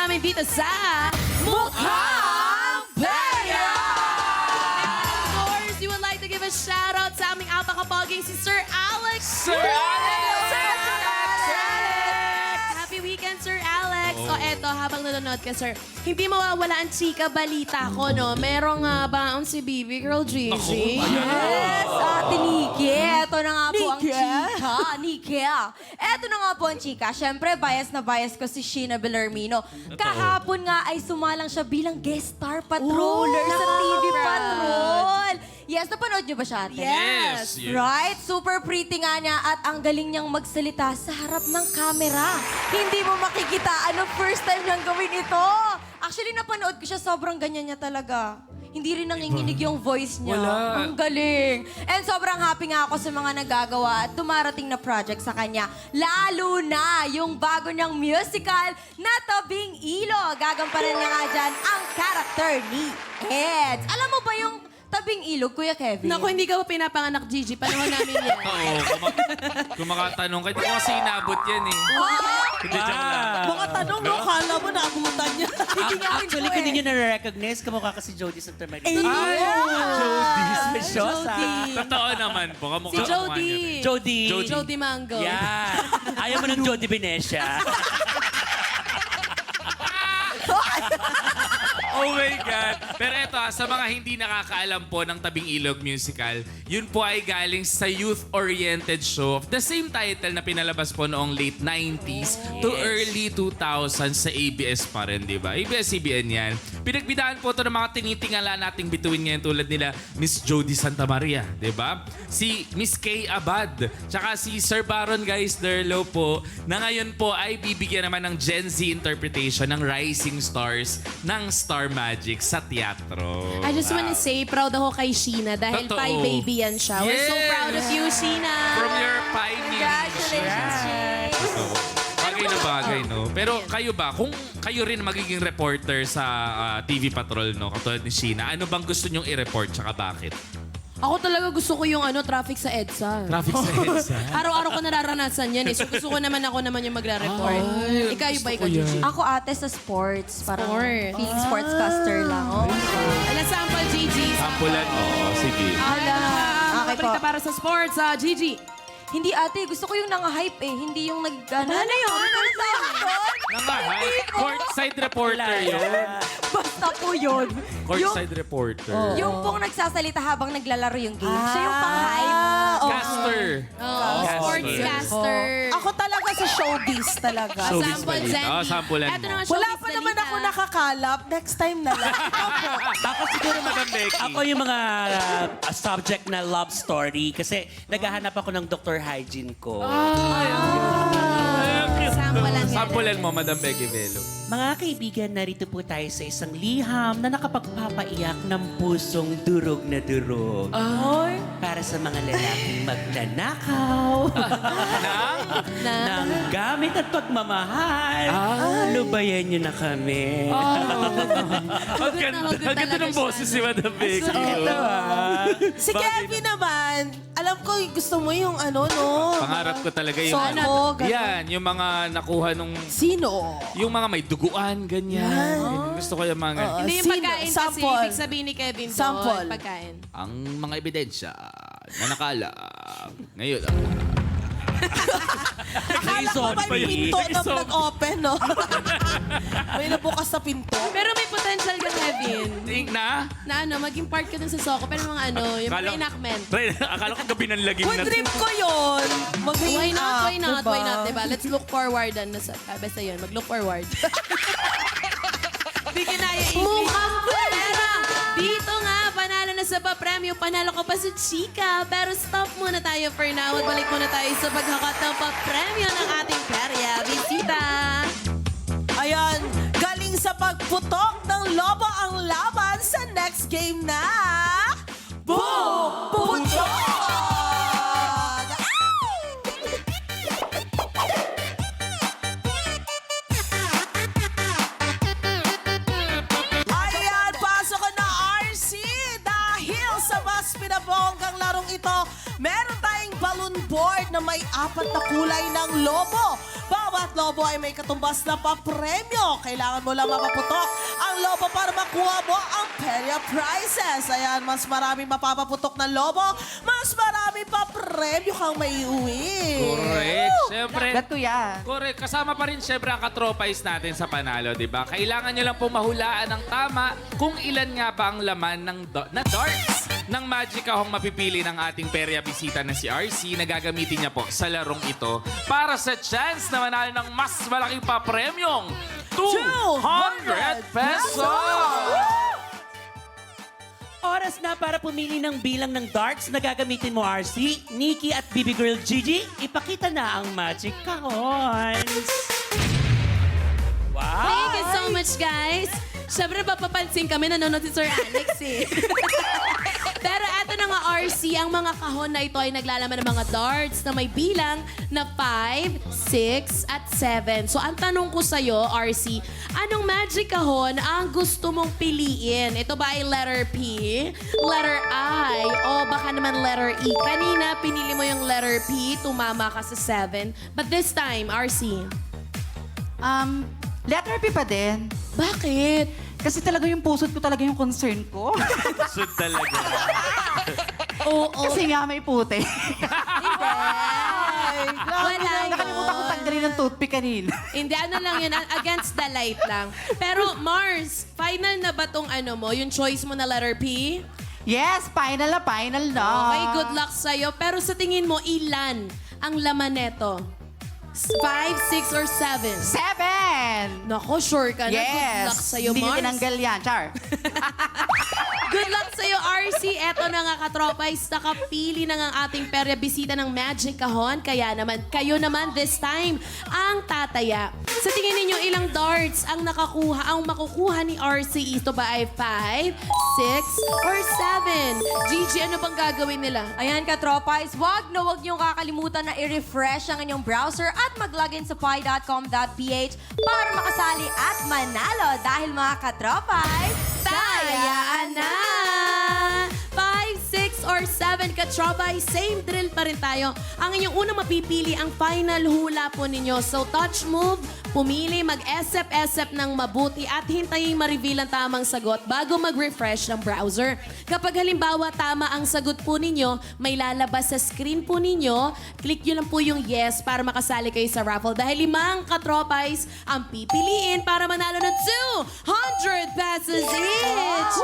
namin dito sa Mukhang Pera! And of course, we would like to give a shout out sa aming apakapoging si Sir Alex. Sir Alex! Sir Alex! Happy weekend, Sir Alex. O eto, habang nanonood ka, Sir, hindi mawawala ang chika balita ko, no? Merong baon si Baby Girl Gigi. Yes, Ate Nikki. Ito na nga po ang Nikki? chika. Nikki. Ito na nga po ang chika. Siyempre, bias na bias ko si Sheena Bellarmino. Kahapon nga ay sumalang siya bilang guest star patroller sa TV Patrol. Yes, napanood niyo ba siya, ate? Yes. Right? Super pretty nga niya at ang galing niyang magsalita sa harap ng camera. Hindi mo makikita ano first time niyang gawin ito. Actually, napanood ko siya, sobrang ganyan niya talaga. Hindi rin nanginginig yung voice niya. Wala. Ang galing. And sobrang happy nga ako sa mga nagagawa at dumarating na project sa kanya. Lalo na yung bago niyang musical na Tabing Ilog. Gagampanan niya nga dyan ang character ni Eds. Alam mo ba yung Tabing Ilog, Kuya Kevin? Naku, hindi ka pa pinapanganak, Gigi. Panahon namin yan. Oo, kung makatanong ka, di ko kasi inabot yan eh. Hindi, joke lang. Mga tanong, no? Kala mo naabutan niya. Actually, kung hindi nyo na-recognize, kamukha kasi Jody Santa Maria. Jody. Speciosa. Totoo naman po, Si kamukha Jody. Jody. Jody Mango. Yan. Ayaw mo ng Jody Venecia. Oh my God! Pero eto, sa mga hindi nakakaalam po ng Tabing Ilog musical, yun po ay galing sa youth-oriented show of the same title na pinalabas po noong late 90s to early 2000s sa ABS pa rin, di ba? ABS-CBN yan. Pinagbidahan po ito ng mga tinitingala nating bituin ngayon tulad nila Miss Jody Santa Maria, di ba? Si Miss Kay Abad, tsaka si Sir Baron Geislerlo po, na ngayon po ay bibigyan naman ng Gen Z interpretation ng Rising Stars ng Star Magic sa teatro. I just wanna say, proud ako kay Sheena dahil Totoo. pie baby yan siya. We're so Yes! proud of you, Sheena. From your pioneering. Congratulations, Jay. Bagay na bagay, no? Pero kayo ba, kung kayo rin magiging reporter sa TV Patrol, no? Katulad ni Sheena, ano bang gusto nyong i-report tsaka bakit? Ako talaga gusto ko yung traffic sa EDSA. Traffic sa EDSA. Araw-araw ko nararanasan yan eh. So gusto ko naman ako naman yung magre-report. Ikaw ba ikaw, Gigi? Ako ate sa sports. Parang Sports. feeling sportscaster lang. Oh. Alam, sample, Gigi. Sampulan mo. Sige. Ala. Okay po. Paborito para sa sports, Gigi. Hindi ate, gusto ko yung nang-hype eh. Hindi yung Ano yun? Nangahay. Courtside reporter yun. Basta po yun. Courtside reporter. Yung pong nagsasalita habang naglalaro yung game. Siya yung pang-hype. Caster. Sportscaster. Ako talaga sa showbiz talaga. Sample, Zendy. Sampulan Eto na mo. nga, Wala showbiz pa naman balita. ako nakakalap. Next time na lang. Baka siguro Madam Becky. ako yung mga subject na love story kasi naghahanap ako ng Dr. Hygiene ko. Sampulan nga. Sampulan mo, Madam Becky Velo. Mga kaibigan, narito po tayo sa isang liham na nakapagpapaiyak ng pusong durog na durog. Para sa mga lalaking magnanakaw ng gamit at pagmamahal. Lubayan niyo na kami. Ang ganda ng boses si Madam Becky. Si Kevin naman, alam ko gusto mo yung ano, no? Pangarap ko talaga yung... Soko, ganun. Yan, yung mga nakuha nung... Sino? Yung mga may duguan, ganyan. Ganyan. Gusto ko yung mga ganyan. Hindi yung Sino? pagkain kasi, Sample. ibig sabihin ni Kevin doon. Sample. Pagkain. Ang mga ebidensya na nakala ngayon. Akala ko may pinto na nag-open, no? May nabukas sa pinto. Pero may potential ka, Kevin. Think na? Na maging part ka dun sa Soko. Pero mga yung mga Akala- enactment. Akala ko gabi ng lagim Kung na. dream ko yun, mag-ring Why not? up, Why not? diba? Why not? Diba? Let's look forward. Basta yun. Mag-look forward. Di kinaya Mukhang pera! Dito nga, panalo na sa papremyo. Panalo ko pa sa chika. Pero stop muna tayo for now. At balik muna tayo sa paghakat ng papremyo ng ating perya. Bisita! Ayan, galing sa pagputok ng lobo ang laban sa next game na... Boom! Putok! Ayan, pasok ka na RC dahil sa mas pinabonggang larong ito, meron tayong balloon board na may 4 na kulay ng lobo. Bawat lobo ay may katumbas na papremyo. Kailangan mo lang mapaputok ang lobo para makuha mo ang Perya prizes. Ayan, mas marami mapapaputok ng lobo, mas marami pa premyo kang maiuwi. Correct. Siyempre. Kuya. Correct. Kasama pa rin siyempre ang katropais natin sa panalo, di ba? Kailangan nyo lang po mahulaan ng tama kung ilan nga ba ang laman ng na darts ng Magic Kahong mapipili ng ating perya bisita na si RC na gagamitin niya po sa larong ito para sa chance na manalo ng mas malaking papremyong 200 pesos! Oras na para pumili ng bilang ng darts na gagamitin mo, RC. Nikki at Baby Girl Gigi, ipakita na ang Magic Kahons. Wow! Thank you so much, guys. Siyempre, papapansin kami, nanonood si Sir Alex eh. Pero eto na nga, RC, ang mga kahon na ito ay naglalaman ng mga darts na may bilang na 5, 6, at 7. So, ang tanong ko sa'yo, RC, anong magic kahon ang gusto mong piliin? Ito ba ay letter P, letter I, o baka naman letter E? Kanina, pinili mo yung letter P, tumama ka sa 7. But this time, RC, Letter P pa din. bakit? Kasi talaga yung pusod ko talaga yung concern ko. Sud talaga. Oo. Kasi nga may puti. Wala Nakalimutan ko tanggalin ng toothpick kanina. Hindi, ano lang yun, against the light lang. Pero Mars, final na ba tong ano mo, yung choice mo na letter P? Yes, final na. Okay, good luck sa'yo. Pero sa tingin mo, ilan ang laman neto? 5, 6, or 7? 7! Nako, sure ka na. Good luck sa'yo, Hindi ko Mars. tinanggal yan, Char. Good luck sa'yo, RC. Eto na nga, katropais. Nakapili na nga ang ating perya bisita ng Magic Kahon. Kaya naman, kayo naman this time ang tataya. Sa tingin ninyo, ilang darts ang makukuha ni RC? Ito ba ay 5, 6, or 7? Gigi, ano bang gagawin nila? Ayan, katropais, wag niyong kakalimutan na i-refresh ang inyong browser at mag-login sa pi.com.ph para makasali at manalo dahil mga katropais, Tayaan na! 5, 6, or 7 katropay, same drill pa rin tayo. Ang inyong unang mapipili ang final hula po ninyo. So touch move, pumili, mag-esep-esep ng mabuti at hintayin ma-reveal ang tamang sagot bago mag-refresh ng browser. Kapag halimbawa tama ang sagot po ninyo, may lalabas sa screen po ninyo, click nyo lang po yung yes para makasali kayo sa raffle. Dahil 5 katropais ang pipiliin para manalo ng 200 pesos each!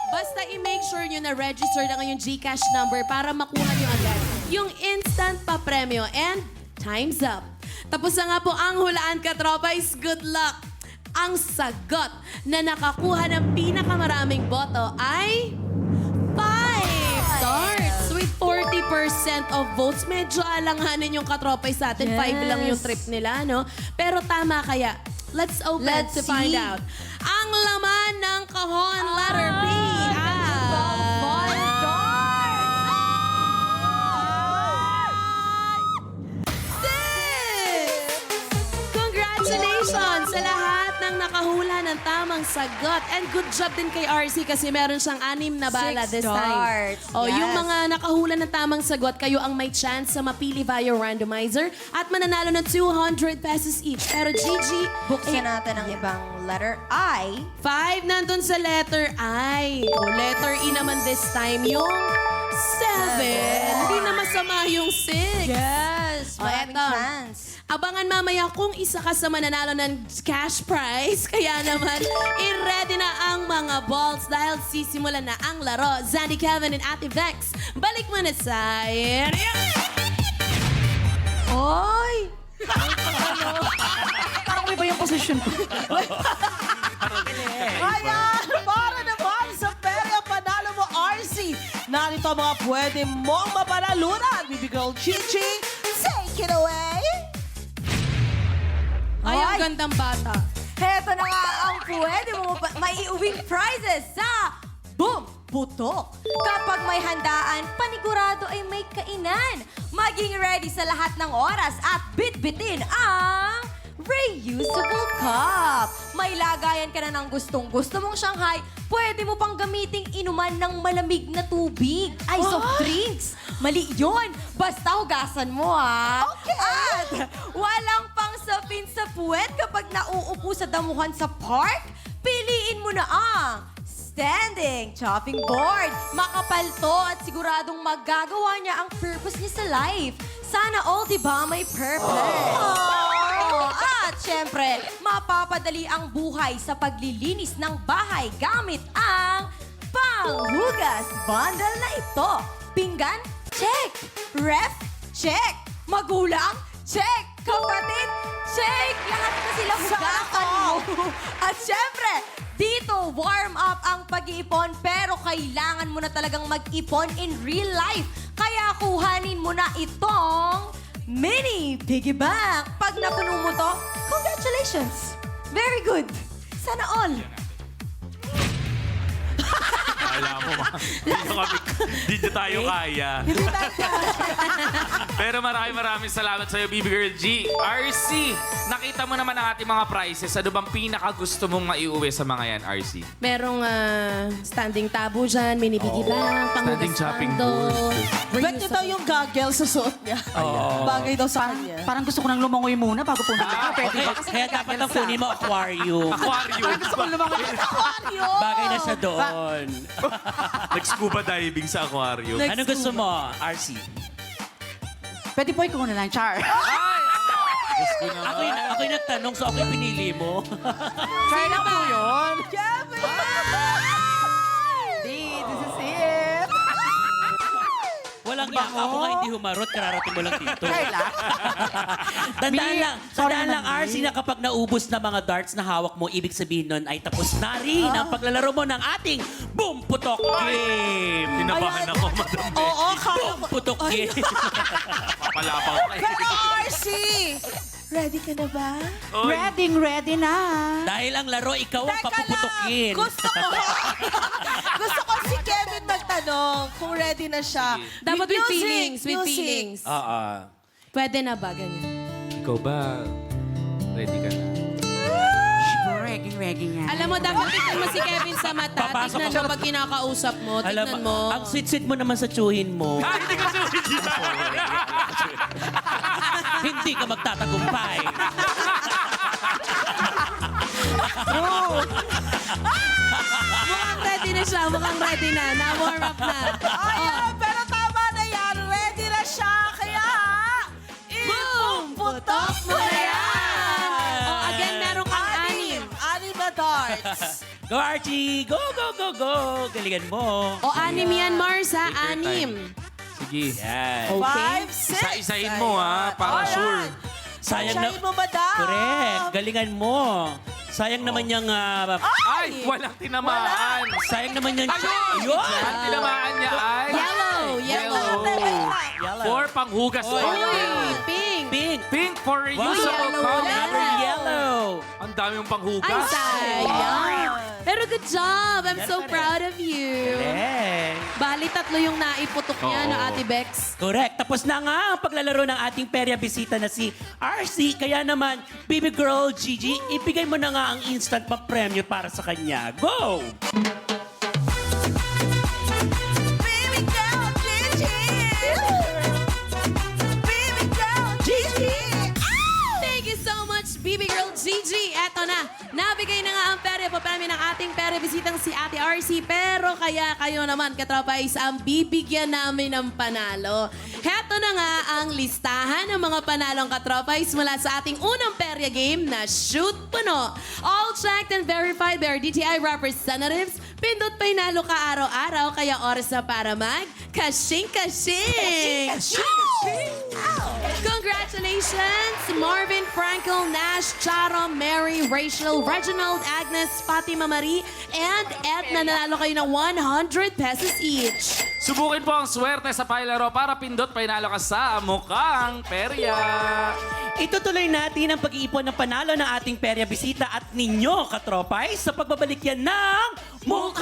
Basta i-make sure nyo na registered ang inyong GCash number para makuha nyo agad yung instant pa-premyo. And time's up. Tapos na nga po ang hulaan, katropais. Good luck! Ang sagot na nakakuha ng pinakamaraming boto ay 5 darts with 40% of votes. Medyo alanganin yung katropais sa atin. 5 lang yung trip nila, no? Pero tama kaya. Let's open Let's to find see. out. Ang laman ng kahon, letter B, Congratulations sa lahat ng nakahula ng tamang sagot. And good job din kay RC kasi meron siyang 6 na bala 6 this time. darts, O, yes. yung mga nakahula ng tamang sagot, kayo ang may chance sa mapili via randomizer at mananalo ng 200 pesos each. Pero Gigi, buksan natin ang ibang letter I. 5 nandun sa letter I. O, letter E naman this time yung 7. Hindi na masama yung 6. Yes, O, maraming eto. chance. Abangan mamaya kung isa ka sa mananalo ng cash prize. Kaya naman, i-ready na ang mga balls dahil sisimulan na ang laro. Zandy, Kevin, and Ate Vex, balik mo na sa... Oy! Parang may ba yung posisyon ko? Ayan, para naman sa Perya Panalo mo, RC. Narito ang mga pwede mong mapanalunan. Baby Girl Chichi, take it away. Ay, ang Ay! gandang bata. Heto na nga ang pwede mo maiuwing prizes sa Boom Putok. Kapag may handaan, panigurado ay may kainan. Maging ready sa lahat ng oras at bitbitin ang reusable cup. May lagayan ka na ng gustong-gusto mong Shanghai, pwede mo pang gamiting inuman ng malamig na tubig. Ay, soft drinks. Mali yun. Basta hugasan mo, ha? Okay. At walang pang sapin sa puwet kapag nauupo sa damuhan sa park. Piliin mo na ang standing chopping board. Makapal to at siguradong magagawa niya ang purpose niya sa life. Sana all, di ba, may purpose. Oh, at syempre, mapapadali ang buhay sa paglilinis ng bahay gamit ang panghugas bundle na ito. Pinggan? Check. Ref? Check. Magulang? Check. Kapatid? Check. Lahat na sila hugasan mo. At syempre, dito, warm up ang pag-iipon pero kailangan mo na talagang mag-ipon in real life. Kaya kuhanin mo na itong mini piggy bank. Pag napuno mo to, congratulations! Very good! Sana all! Alam mo, hindi nyo tayo kaya. Hindi tayo. Pero maraming salamat sa'yo, Baby Girl G. RC, nakita mo naman ang ating mga prizes. Ano bang pinaka gusto mong maiuwi sa mga yan, RC? Merong standing tabo dyan, mini piggy bank, Standing chopping board. Bet niyo daw yung goggle sa suot niya. Bagay daw sa kanya. Parang gusto ko nang lumangoy muna bago pumunta ka. Pwede ba? Kaya dapat ang kunin mo aquarium. Aquarium. Gusto ko lumangoy. Bagay na siya doon. Nag-scuba diving sa aquarium. Ano gusto mo, RC? Pwede po ikaw na lang, Char. Ako yung nagtanong, so ako yung pinili mo. Char na po yun. Kevin! This is it. Walang yaka. Ako nga hindi humarot, kararating mo lang dito. Carla. Tandaan lang, RC, na kapag naubos na mga darts na hawak mo, ibig sabihin nun ay tapos na rin ang paglalaro mo ng ating Boom Putok Game. Tinabahan ako, madam. Oo, kala Boom ko. Putok Game. Papalapang ka. Pero RC, ready ka na ba? Ready na. Dahil ang laro, ikaw ang papuputokin. Gusto ko si Kevin magtanong kung ready na siya. Dapat with music, feelings, with music. feelings. Oo. Pwede na ba, ganyan? Ikaw ba, ready ka na? Ready nga. Alam mo, dapat tignan mo si Kevin sa mata. Papasok Tignan ako. mo pag kinakausap mo. Alam Tignan mo. ang sweet-sweet mo naman sa tsuhin mo. Hindi ka Hindi ka magtatagumpay. Mukhang ready na siya. Mukhang ready na. Na-warm up na. Ayan, pero tama na yan. Ready na siya. Kaya, Putok mo na yan! Oh, again, meron kang anim. Anim na darts. Go, Archie! Go, go, go, go! Galingan mo. O, anim yan, Mars, ha? Take your Anim. Sige. Yan. Okay. 5, 6. Isa-isahin mo, ha? Para sure. Sayang na... Sayin mo, madam. Correct. Galingan mo. Sayang naman yung... Ay, walang tinamaan. sayang naman yung... Ayun! Ang tinamaan niya ay... Yellow. Yellow. For panghugas Oy. mo. Uy, pink. Pink. Pink for reusable yellow cup. ulit. Another yellow. Ang dami mong panghugas. Ay, sayang. Pero good job. I'm so Yan pa rin. proud of you. Correct. Bali, tatlo yung naiputok niya, Oo. no, Ate Bex? Correct. Tapos na nga ang paglalaro ng ating perya bisita na si RC. Kaya naman, Baby Girl Gigi, ibigay mo na nga ang instant pa-premyo para sa kanya. Go! Baby girl, Gigi. Baby girl, Gigi. Thank you so much, BB Girl Gigi. Eto na, nabigay na nga ang pere po namin ng ating pere bisitang si Ate RC. Pero kaya kayo naman, katropais, ang bibigyan namin ng panalo. Heto na nga ang listahan ng mga panalong katropais mula sa ating unang perya game na Shoot Puno. All checked and verified by our DTI representatives. Pindot pa'y nalo ka araw-araw, kaya oras na para mag-kashing-kashing! Congratulations, Marvin, Frankel, Nash, Charo, Mary, Rachel, Reginald, Agnes, Fatima Marie, and Edna. Nanalo kayo ng 100 pesos each. Subukin po ang swerte sa pailaro para pindot painalo ka sa mukhang perya. Itutuloy natin ang pag-iipon ng panalo ng ating perya bisita at ninyo, katropay, sa pagbabalik yan ng Mukhang